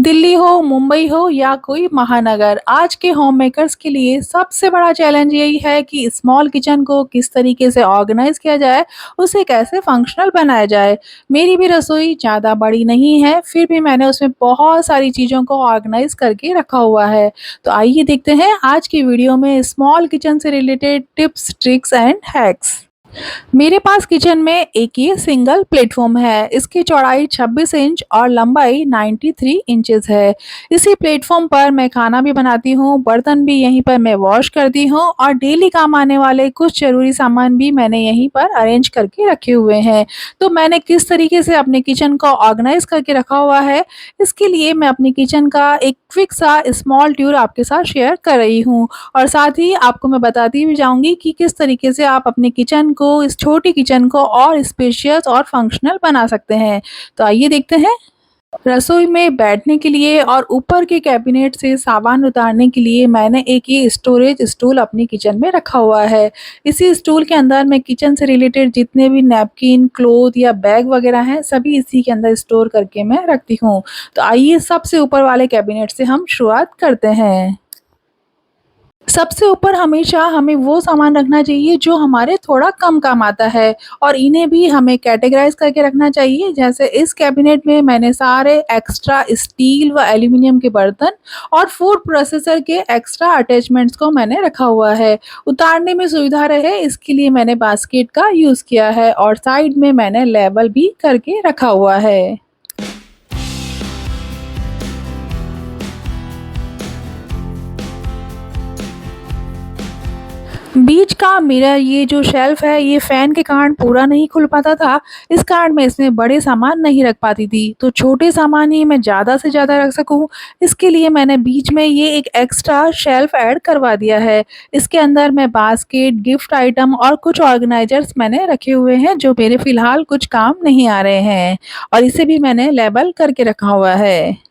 दिल्ली हो, मुंबई हो या कोई महानगर, आज के होम मेकर्स के लिए सबसे बड़ा चैलेंज यही है कि स्मॉल किचन को किस तरीके से ऑर्गेनाइज किया जाए, उसे कैसे फंक्शनल बनाया जाए। मेरी भी रसोई ज़्यादा बड़ी नहीं है, फिर भी मैंने उसमें बहुत सारी चीज़ों को ऑर्गेनाइज करके रखा हुआ है। तो आइए देखते हैं आज की वीडियो में स्मॉल किचन से related tips, tricks and hacks. मेरे पास किचन में एक ये सिंगल प्लेटफॉर्म है। इसकी चौड़ाई 26 इंच और लंबाई 93 इंचेस है। इसी प्लेटफॉर्म पर मैं खाना भी बनाती हूँ, बर्तन भी यहीं पर मैं वॉश करती हूँ और डेली काम आने वाले कुछ ज़रूरी सामान भी मैंने यहीं पर अरेंज करके रखे हुए हैं। तो मैंने किस तरीके से अपने किचन को ऑर्गेनाइज करके रखा हुआ है, इसके लिए मैं अपनी किचन का एक क्विक सा स्मॉल टूर आपके साथ शेयर कर रही हूँ। और साथ ही आपको मैं बताती भी जाऊँगी कि किस तरीके से आप अपने किचन को, इस छोटी किचन को और स्पेशियस और फंक्शनल बना सकते हैं। तो आइए देखते हैं। रसोई में बैठने के लिए और ऊपर के कैबिनेट से सामान उतारने के लिए मैंने एक ये स्टोरेज स्टूल अपनी किचन में रखा हुआ है। इसी स्टूल के अंदर मैं किचन से रिलेटेड जितने भी नैपकिन, क्लॉथ या बैग वगैरह हैं, सभी इसी के अंदर स्टोर करके मैं रखती हूँ। तो आइए सबसे ऊपर वाले कैबिनेट से हम शुरुआत करते हैं। सबसे ऊपर हमेशा हमें वो सामान रखना चाहिए जो हमारे थोड़ा कम काम आता है और इन्हें भी हमें कैटेगराइज़ करके रखना चाहिए। जैसे इस कैबिनेट में मैंने सारे एक्स्ट्रा स्टील व एल्यूमीनियम के बर्तन और फूड प्रोसेसर के एक्स्ट्रा अटैचमेंट्स को मैंने रखा हुआ है। उतारने में सुविधा रहे इसके लिए मैंने बास्केट का यूज़ किया है और साइड में मैंने लेबल भी करके रखा हुआ है। बीच का मेरा ये जो शेल्फ है, ये फ़ैन के कारण पूरा नहीं खुल पाता था, इस कारण मैं इसमें बड़े सामान नहीं रख पाती थी। तो छोटे सामान ही मैं ज़्यादा से ज़्यादा रख सकूँ, इसके लिए मैंने बीच में ये एक एक्स्ट्रा शेल्फ ऐड करवा दिया है। इसके अंदर मैं बास्केट, गिफ्ट आइटम और कुछ ऑर्गेनाइज़र्स मैंने रखे हुए हैं, जो मेरे फ़िलहाल कुछ काम नहीं आ रहे हैं और इसे भी मैंने लेबल करके रखा हुआ है।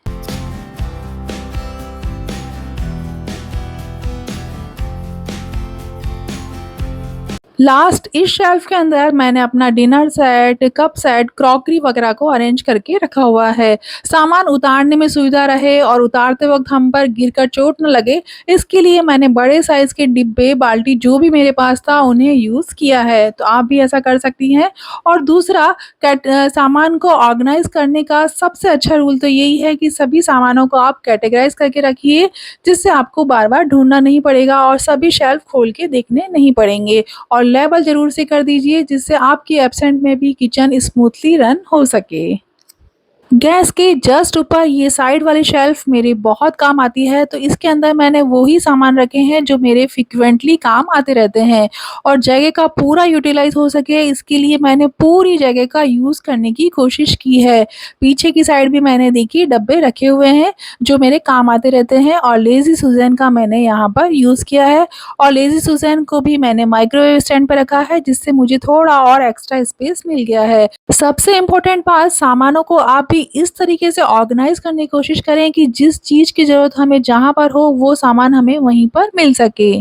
लास्ट इस शेल्फ के अंदर मैंने अपना dinner set, cup set, crockery वगैरह को अरेंज करके रखा हुआ है। सामान उतारने में सुविधा रहे और उतारते वक़्त हम पर गिरकर चोट ना लगे, इसके लिए मैंने बड़े साइज़ के डिब्बे, बाल्टी जो भी मेरे पास था उन्हें यूज़ किया है। तो आप भी ऐसा कर सकती हैं। और दूसरा सामान को ऑर्गनाइज़ करने का सबसे अच्छा रूल तो यही है कि सभी सामानों को आप कैटेगराइज़ करके रखिए, जिससे आपको बार-बार ढूँढना नहीं पड़ेगा और सभी शेल्फ खोल के देखने नहीं पड़ेंगे। और लेवल ज़रूर से कर दीजिए, जिससे आपकी एब्सेंट में भी किचन स्मूथली रन हो सके। गैस के जस्ट ऊपर ये साइड वाली शेल्फ मेरे बहुत काम आती है, तो इसके अंदर मैंने वो ही सामान रखे हैं जो मेरे फ्रीक्वेंटली काम आते रहते हैं और जगह का पूरा यूटिलाइज़ हो सके, इसके लिए मैंने पूरी जगह का यूज़ करने की कोशिश की है। पीछे की साइड भी मैंने देखिए डब्बे रखे हुए हैं जो मेरे काम आते रहते हैं और लेज़ी सुज़ैन का मैंने यहाँ पर यूज़ किया है और लेज़ी सुज़ैन को भी मैंने माइक्रोवेव स्टैंड पे रखा है, जिससे मुझे थोड़ा और एक्स्ट्रा स्पेस मिल गया है। सबसे इम्पोर्टेंट बात, सामानों को आप भी इस तरीके से ऑर्गेनाइज़ करने की कोशिश करें कि जिस चीज़ की ज़रूरत हमें जहाँ पर हो, वो सामान हमें वहीं पर मिल सके।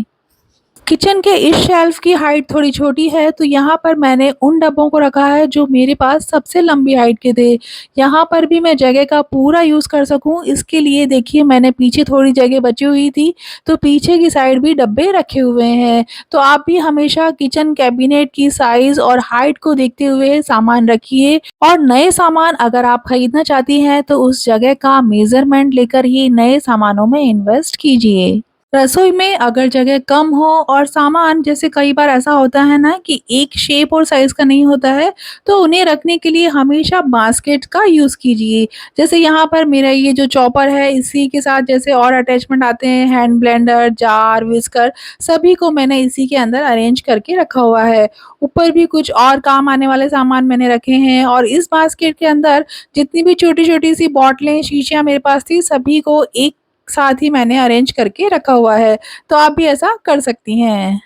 किचन के इस शेल्फ की हाइट थोड़ी छोटी है, तो यहाँ पर मैंने उन डब्बों को रखा है जो मेरे पास सबसे लंबी हाइट के थे। यहाँ पर भी मैं जगह का पूरा यूज़ कर सकूँ, इसके लिए देखिए मैंने पीछे थोड़ी जगह बची हुई थी, तो पीछे की साइड भी डब्बे रखे हुए हैं। तो आप भी हमेशा किचन कैबिनेट की साइज़ और हाइट को देखते हुए सामान रखिए और नए सामान अगर आप खरीदना चाहती हैं, तो उस जगह का मेज़रमेंट लेकर ही नए सामानों में इन्वेस्ट कीजिए। रसोई में अगर जगह कम हो और सामान, जैसे कई बार ऐसा होता है ना कि एक शेप और साइज़ का नहीं होता है, तो उन्हें रखने के लिए हमेशा बास्केट का यूज़ कीजिए। जैसे यहाँ पर मेरा ये जो चॉपर है, इसी के साथ जैसे और अटैचमेंट आते हैं, हैंड ब्लेंडर, जार, व्हिस्कर, सभी को मैंने इसी के अंदर अरेंज करके रखा हुआ है। ऊपर भी कुछ और काम आने वाले सामान मैंने रखे हैं और इस बास्केट के अंदर जितनी भी छोटी-छोटी सी बॉटलें, शीशियाँ मेरे पास थी, सभी को एक साथ ही मैंने अरेंज करके रखा हुआ है, तो आप भी ऐसा कर सकती हैं।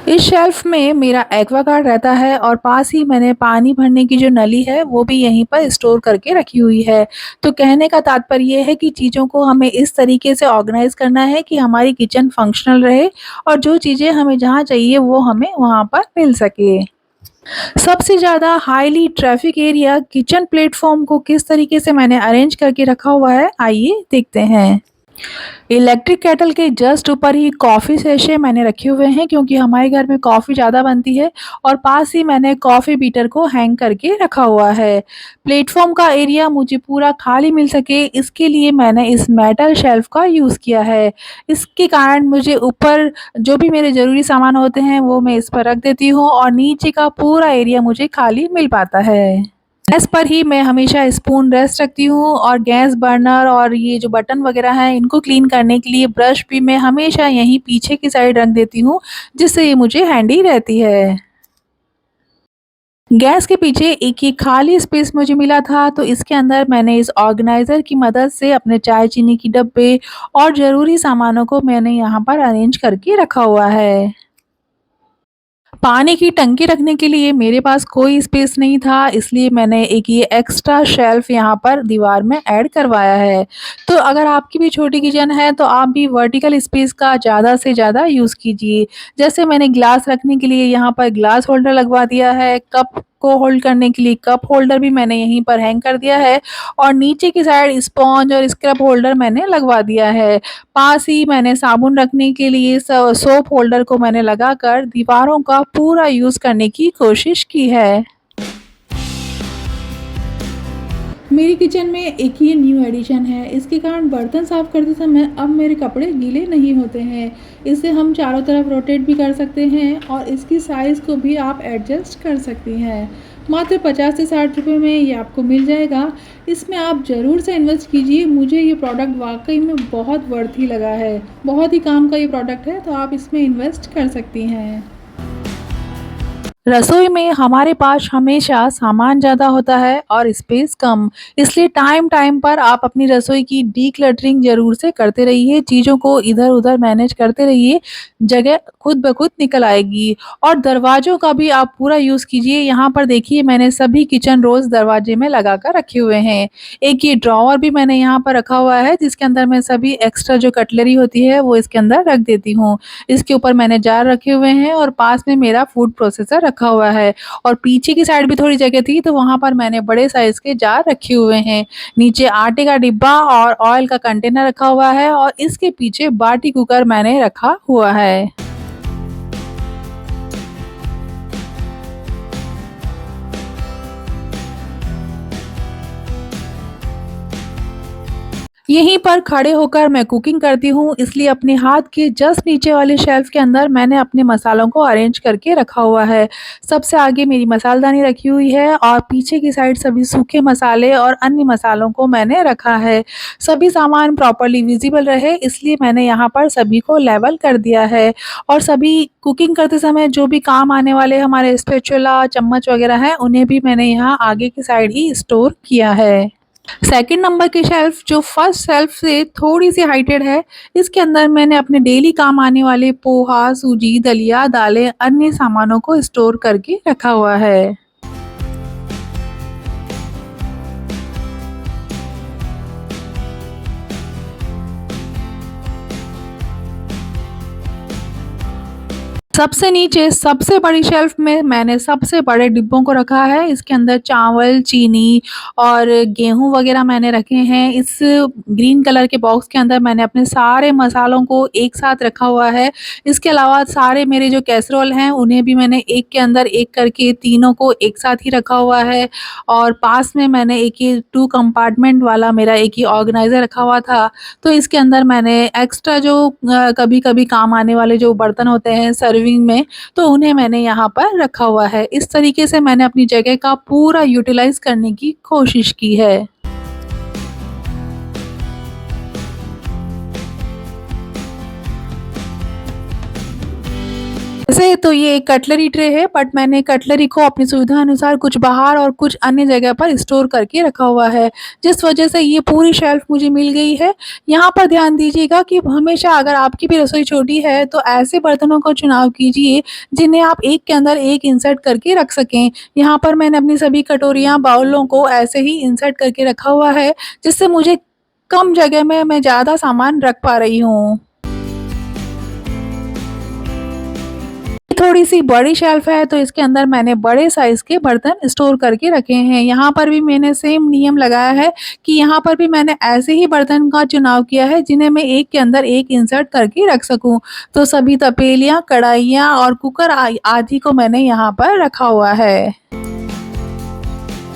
इस शेल्फ में मेरा एक्वागार्ड रहता है और पास ही मैंने पानी भरने की जो नली है, वो भी यहीं पर स्टोर करके रखी हुई है। तो कहने का तात्पर्य ये है कि चीज़ों को हमें इस तरीके से ऑर्गेनाइज़ करना है कि हमारी किचन फंक्शनल रहे और जो चीज़ें हमें जहाँ चाहिए वो हमें वहाँ पर मिल सके। सबसे ज़्यादा highly traffic area kitchen platform को किस तरीके से मैंने अरेंज करके रखा हुआ है, आइए देखते हैं। इलेक्ट्रिक केटल के जस्ट ऊपर ही कॉफ़ी सेशे मैंने रखे हुए हैं क्योंकि हमारे घर में कॉफ़ी ज़्यादा बनती है और पास ही मैंने कॉफ़ी बीटर को हैंग करके रखा हुआ है। प्लेटफ़ॉर्म का एरिया मुझे पूरा खाली मिल सके इसके लिए मैंने इस मेटल शेल्फ़ का यूज़ किया है। इसके कारण मुझे ऊपर जो भी मेरे ज़रूरी सामान होते हैं वो मैं इस पर रख देती हूँ और नीचे का पूरा एरिया मुझे खाली मिल पाता है। गैस पर ही मैं हमेशा स्पून रेस्ट रखती हूँ और गैस बर्नर और ये जो बटन वगैरह हैं इनको क्लीन करने के लिए ब्रश भी मैं हमेशा यहीं पीछे की साइड रख देती हूँ, जिससे ये मुझे हैंडी रहती है। गैस के पीछे एक ये खाली स्पेस मुझे मिला था तो इसके अंदर मैंने इस ऑर्गेनाइज़र की मदद से अपने चाय चीनी की डब्बे और ज़रूरी सामानों को मैंने यहाँ पर अरेंज करके रखा हुआ है। पानी की टंकी रखने के लिए मेरे पास कोई स्पेस नहीं था इसलिए मैंने एक ये एक्स्ट्रा शेल्फ यहाँ पर दीवार में ऐड करवाया है। तो अगर आपकी भी छोटी किचन है तो आप भी वर्टिकल स्पेस का ज़्यादा से ज़्यादा यूज़ कीजिए। जैसे मैंने ग्लास रखने के लिए यहाँ पर ग्लास होल्डर लगवा दिया है, कप को होल्ड करने के लिए कप होल्डर भी मैंने यहीं पर हैंग कर दिया है और नीचे की साइड स्पॉन्ज और स्क्रब होल्डर मैंने लगवा दिया है। पास ही मैंने साबुन रखने के लिए सोप होल्डर को मैंने लगाकर दीवारों का पूरा यूज़ करने की कोशिश की है। मेरी किचन में एक ये न्यू एडिशन है, इसके कारण बर्तन साफ़ करते समय अब मेरे कपड़े गीले नहीं होते हैं। इसे हम चारों तरफ रोटेट भी कर सकते हैं और इसकी साइज़ को भी आप एडजस्ट कर सकती हैं। मात्र 50 से 60 रुपए में ये आपको मिल जाएगा। इसमें आप ज़रूर से इन्वेस्ट कीजिए, मुझे ये प्रोडक्ट वाक़ई में बहुत वर्थी लगा है। बहुत ही काम का ये प्रोडक्ट है, तो आप इसमें इन्वेस्ट कर सकती हैं। रसोई में हमारे पास हमेशा सामान ज़्यादा होता है और स्पेस कम, इसलिए टाइम टाइम पर आप अपनी रसोई की डीक्लटरिंग ज़रूर से करते रहिए, चीज़ों को इधर-उधर मैनेज करते रहिए, जगह खुद ब खुद निकल आएगी। और दरवाज़ों का भी आप पूरा यूज़ कीजिए, यहाँ पर देखिए मैंने सभी किचन रोज़ दरवाजे में लगा कर रखे हुए हैं। एक ये ड्रॉवर भी मैंने यहाँ पर रखा हुआ है जिसके अंदर मैं सभी एक्स्ट्रा जो कटलरी होती है वो इसके अंदर रख देती हूँ। इसके ऊपर मैंने जार रखे हुए हैं और पास में मेरा फूड प्रोसेसर रखा हुआ है और पीछे की साइड भी थोड़ी जगह थी तो वहाँ पर मैंने बड़े साइज़ के जार रखे हुए हैं। नीचे आटे का डिब्बा और ऑयल का कंटेनर रखा हुआ है और इसके पीछे बाटी कुकर मैंने रखा हुआ है। यहीं पर खड़े होकर मैं कुकिंग करती हूँ इसलिए अपने हाथ के जस्ट नीचे वाले शेल्फ के अंदर मैंने अपने मसालों को अरेंज करके रखा हुआ है। सबसे आगे मेरी मसालदानी रखी हुई है और पीछे की साइड सभी सूखे मसाले और अन्य मसालों को मैंने रखा है। सभी सामान प्रॉपर्ली विज़िबल रहे इसलिए मैंने यहाँ पर सभी को लेवल कर दिया है और सभी कुकिंग करते समय जो भी काम आने वाले हमारे स्पैचुला, चम्मच वगैरह हैं उन्हें भी मैंने यहाँ आगे की साइड ही स्टोर किया है। सेकंड नंबर की शेल्फ जो फर्स्ट शेल्फ से थोड़ी-सी हाइटेड है, इसके अंदर मैंने अपने डेली काम आने वाले पोहा, सूजी, दलिया, दालें, अन्य सामानों को स्टोर करके रखा हुआ है। सबसे नीचे सबसे बड़ी शेल्फ में मैंने सबसे बड़े डिब्बों को रखा है। इसके अंदर चावल, चीनी और गेहूँ वग़ैरह मैंने रखे हैं। इस ग्रीन कलर के बॉक्स के अंदर मैंने अपने सारे मसालों को एक साथ रखा हुआ है। इसके अलावा सारे मेरे जो कैसरोल हैं, उन्हें भी मैंने एक के अंदर एक करके तीनों को एक साथ ही रखा हुआ है और पास में मैंने एक ये 2 कंपार्टमेंट वाला मेरा एक ये ऑर्गनाइज़र रखा हुआ था। तो इसके अंदर मैंने एक्स्ट्रा जो कभी-कभी काम आने वाले जो बर्तन होते हैं सर्विंग में, तो उन्हें मैंने यहाँ पर रखा हुआ है। इस तरीके से मैंने अपनी जगह का पूरा यूटिलाइज़ करने की कोशिश की है। वैसे तो ये एक कटलरी ट्रे है बट मैंने कटलरी को अपनी सुविधा अनुसार कुछ बाहर और कुछ अन्य जगह पर स्टोर करके रखा हुआ है, जिस वजह से ये पूरी शेल्फ मुझे मिल गई है। यहाँ पर ध्यान दीजिएगा कि हमेशा अगर आपकी भी रसोई छोटी है तो ऐसे बर्तनों का चुनाव कीजिए जिन्हें आप एक के अंदर एक इंसर्ट करके रख सकें। यहाँ पर मैंने अपनी सभी कटोरियाँ, बाउलों को ऐसे ही इंसर्ट करके रखा हुआ है, जिससे मुझे कम जगह में मैं ज़्यादा सामान रख पा रही हूँ। थोड़ी-सी बड़ी शेल्फ है तो इसके अंदर मैंने बड़े साइज़ के बर्तन स्टोर करके रखे हैं। यहाँ पर भी मैंने सेम नियम लगाया है कि यहाँ पर भी मैंने ऐसे ही बर्तन का चुनाव किया है जिन्हें मैं एक के अंदर एक इंसर्ट करके रख सकूँ। तो सभी तपेलियाँ, कढ़ाइयाँ और कुकर आदि को मैंने यहाँ पर रखा हुआ है।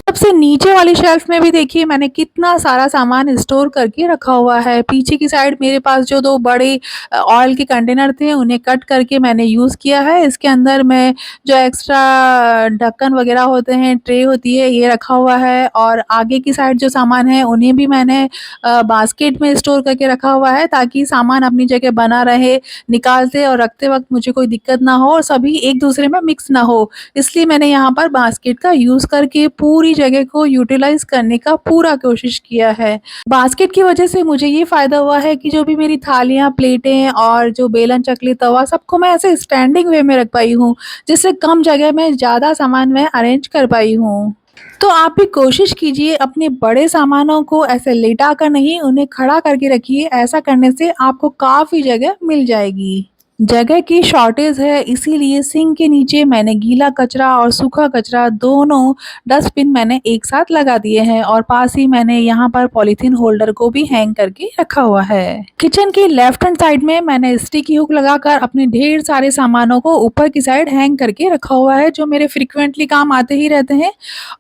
सबसे नीचे वाली शेल्फ में भी देखिए मैंने कितना सारा सामान स्टोर करके रखा हुआ है। पीछे की साइड मेरे पास जो 2 बड़े ऑयल के कंटेनर थे उन्हें कट करके मैंने यूज़ किया है। इसके अंदर मैं जो एक्स्ट्रा ढक्कन वग़ैरह होते हैं, ट्रे होती है, ये रखा हुआ है और आगे की साइड जो सामान है उन्हें भी मैंने बास्केट में स्टोर करके रखा हुआ है ताकि सामान अपनी जगह बना रहे, निकालते और रखते वक़्त मुझे कोई दिक्कत ना हो और सभी एक-दूसरे में मिक्स ना हो। इसलिए मैंने यहाँ पर बास्केट का यूज़ करके पूरी जगह को यूटिलाइज़ करने का पूरा कोशिश किया है। बास्केट की वजह से मुझे ये फ़ायदा हुआ है कि जो भी मेरी थालियाँ, प्लेटें और जो बेलन, चकली, तवा सबको मैं ऐसे स्टैंडिंग वे में रख पाई हूँ, जिससे कम जगह में ज़्यादा सामान मैं अरेंज कर पाई हूँ। तो आप भी कोशिश कीजिए अपने बड़े सामानों को ऐसे लेटा कर नहीं, उन्हें खड़ा करके रखिए। ऐसा करने से आपको काफ़ी जगह मिल जाएगी। जगह की शॉर्टेज है इसीलिए सिंक के नीचे मैंने गीला कचरा और सूखा कचरा दोनों डस्टबिन मैंने एक साथ लगा दिए हैं और पास ही मैंने यहाँ पर पॉलीथीन होल्डर को भी हैंग करके रखा हुआ है। किचन की लेफ्ट हैंड साइड में मैंने स्टिकी हुक लगाकर अपने ढेर सारे सामानों को ऊपर की साइड हैंग करके रखा हुआ है जो मेरे फ्रिक्वेंटली काम आते ही रहते हैं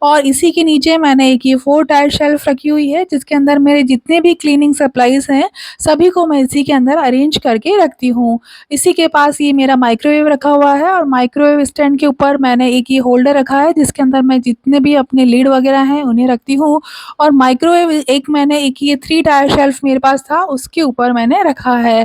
और इसी के नीचे मैंने एक ये 4 टायर शेल्फ रखी हुई है जिसके अंदर मेरे जितने भी क्लीनिंग सप्लाईज हैं सभी को मैं इसी के अंदर अरेंज करके रखती हूँ। इसी के पास ये मेरा माइक्रोवेव रखा हुआ है और माइक्रोवेव स्टैंड के ऊपर मैंने एक ये होल्डर रखा है जिसके अंदर मैं जितने भी अपने लीड वगैरह हैं उन्हें रखती हूँ और माइक्रोवेव मैंने एक ये 3 टायर शेल्फ मेरे पास था उसके ऊपर मैंने रखा है।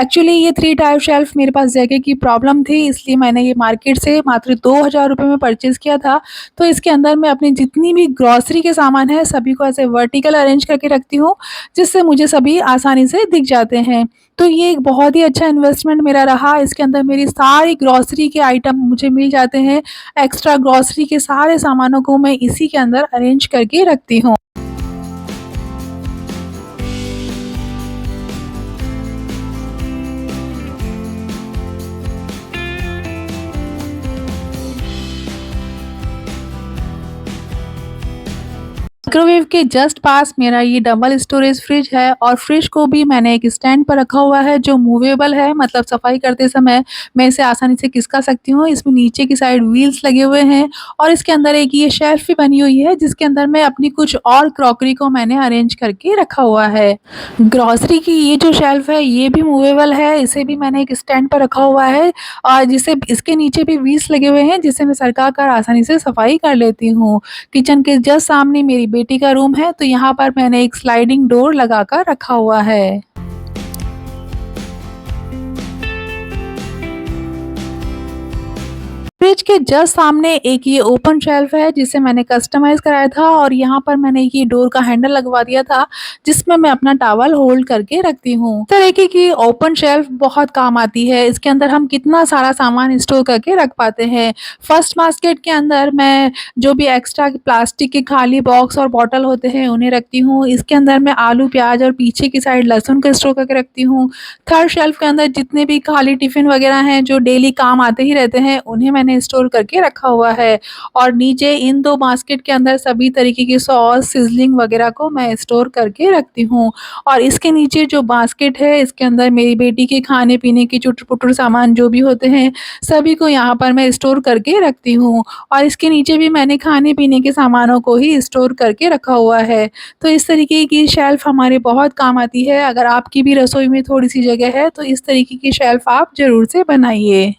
एक्चुअली ये 3 टायर शेल्फ मेरे पास जगह की प्रॉब्लम थी इसलिए मैंने ये मार्केट से मात्र 2000 रुपए में परचेज़ किया था। तो इसके अंदर मैं अपनी जितनी भी ग्रोसरी के सामान है सभी को ऐसे वर्टिकल अरेंज करके रखती हूँ जिससे मुझे सभी आसानी से दिख जाते हैं। तो ये एक बहुत ही अच्छा इन्वेस्टमेंट मेरा रहा। इसके अंदर मेरी सारी ग्रोसरी के आइटम मुझे मिल जाते हैं। एक्स्ट्रा ग्रोसरी के सारे सामानों को मैं इसी के अंदर अरेंज करके रखती हूँ। माइक्रोवेव के जस्ट पास मेरा ये डबल स्टोरेज फ्रिज है और फ्रिज को भी मैंने एक स्टैंड पर रखा हुआ है जो मूवेबल है मतलब सफाई करते समय मैं इसे आसानी से खिसका सकती हूँ। इसमें नीचे की साइड व्हील्स लगे हुए हैं और इसके अंदर एक ये शेल्फ भी बनी हुई है जिसके अंदर मैं अपनी कुछ और क्रॉकरी को मैंने अरेंज करके रखा हुआ है। ग्रोसरी की ये जो शेल्फ है ये भी मूवेबल है, इसे भी मैंने एक स्टैंड पर रखा हुआ है और जिसे इसके नीचे भी व्हील्स लगे हुए हैं जिसे मैं सरका कर आसानी से सफाई कर लेती हूँ। किचन के जस्ट सामने मेरी बेटी का रूम है तो यहाँ पर मैंने एक स्लाइडिंग डोर लगाकर रखा हुआ है। फ्रिज के जस्ट सामने एक ये ओपन शेल्फ है जिसे मैंने कस्टमाइज़ कराया था और यहाँ पर मैंने ये डोर का हैंडल लगवा दिया था जिसमें मैं अपना टॉवल होल्ड करके रखती हूँ। इस तरीके की ओपन शेल्फ बहुत काम आती है। इसके अंदर हम कितना सारा सामान स्टोर करके रख पाते हैं। फर्स्ट बास्केट के अंदर मैं जो भी एक्स्ट्रा प्लास्टिक के खाली बॉक्स और बॉटल होते हैं उन्हें रखती हूँ। इसके अंदर मैं आलू, प्याज और पीछे की साइड लहसुन को स्टोर करके रखती हूँ। थर्ड शेल्फ के अंदर जितने भी खाली टिफ़िन वगैरह हैं जो डेली काम आते ही रहते हैं उन्हें मैंने स्टोर करके रखा हुआ है और नीचे इन 2 बास्केट के अंदर सभी तरीके की सॉस, सिज़लिंग वगैरह को मैं स्टोर करके रखती हूँ और इसके नीचे जो बास्केट है इसके अंदर मेरी बेटी के खाने-पीने के चुटर-पुटर सामान जो भी होते हैं सभी को यहाँ पर मैं स्टोर करके रखती हूँ और इसके नीचे भी मैंने खाने-पीने के सामानों को ही स्टोर करके रखा हुआ है। तो इस तरीके की शेल्फ हमारे बहुत काम आती है। अगर आपकी भी रसोई में थोड़ी-सी जगह है तो इस तरीके की शेल्फ आप ज़रूर से बनाइए।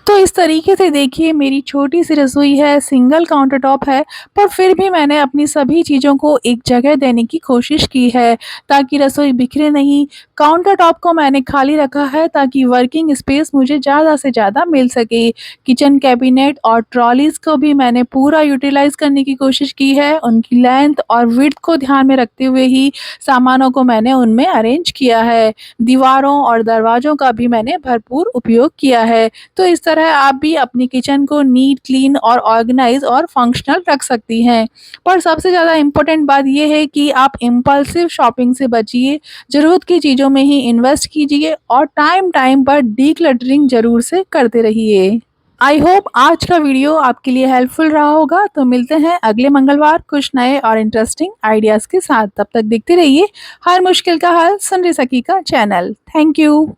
तो इस तरीके से देखिए मेरी छोटी-सी रसोई है, सिंगल काउंटर टॉप है, पर फिर भी मैंने अपनी सभी चीज़ों को एक जगह देने की कोशिश की है, ताकि रसोई बिखरे नहीं। काउंटर टॉप को मैंने खाली रखा है ताकि वर्किंग स्पेस मुझे ज़्यादा से ज़्यादा मिल सके। किचन कैबिनेट और ट्रॉलीज़ को भी मैंने पूरा यूटिलाइज़ करने की कोशिश की है। उनकी लेंथ और विड्थ को ध्यान में रखते हुए ही सामानों को मैंने उनमें अरेंज किया है। दीवारों और दरवाज़ों का भी मैंने भरपूर उपयोग किया है। तो इस तरह आप भी अपनी किचन को नीट, क्लीन और ऑर्गेनाइज़ और फंक्शनल रख सकती हैं। पर सबसे ज़्यादा इम्पोर्टेंट बात ये है कि आप इम्पल्सिव शॉपिंग से बचिए। ज़रूरत की चीज़ों में ही इन्वेस्ट कीजिए और टाइम पर डीक्लटरिंग ज़रूर से करते रहिए। आई होप आज का वीडियो आपके लिए हेल्पफुल रहा होगा। तो मिलते हैं अगले मंगलवार कुछ नए और इंटरेस्टिंग आइडियाज़ के साथ। तब तक देखते रहिए हर मुश्किल का हल सुन रही सकी का चैनल। Thank you.